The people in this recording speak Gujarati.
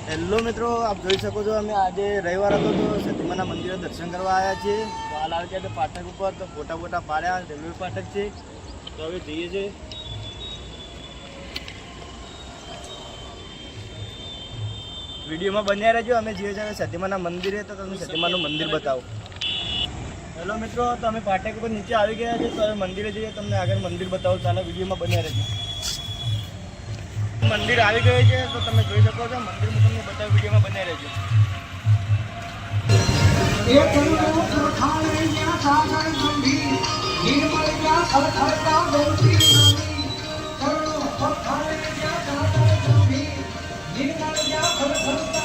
હેલો મિત્રો, આપ જોઈ શકો છો અમે આજે રવિવાર હતો તો સતીમાના મંદિરે દર્શન કરવા આવ્યા છીએ. તો હાલ આવી ગયા ફાટક ઉપર, તો ફોટા ફોટા પાડ્યા. રેલવે ફાટક છે, તો હવે જઈએ છીએ. વિડીયોમાં બન્યા રહેજો. અમે જઈએ છીએ સતીમાના મંદિરે, તો તમને સતીમાનું મંદિર બતાવો. હેલો મિત્રો, તો અમે ફાટક ઉપર નીચે આવી ગયા છીએ, તો હવે મંદિરે જઈએ, તમને આગળ મંદિર બતાવો. ચાલો વિડીયોમાં બન્યા રહેજો. મંદિર આવી ગયું છે, તો તમે જોઈ શકો છો. મંદિરમાં તમને બતાવ્યું, વિડીયોમાં બન્યા રહેજો. निर्मल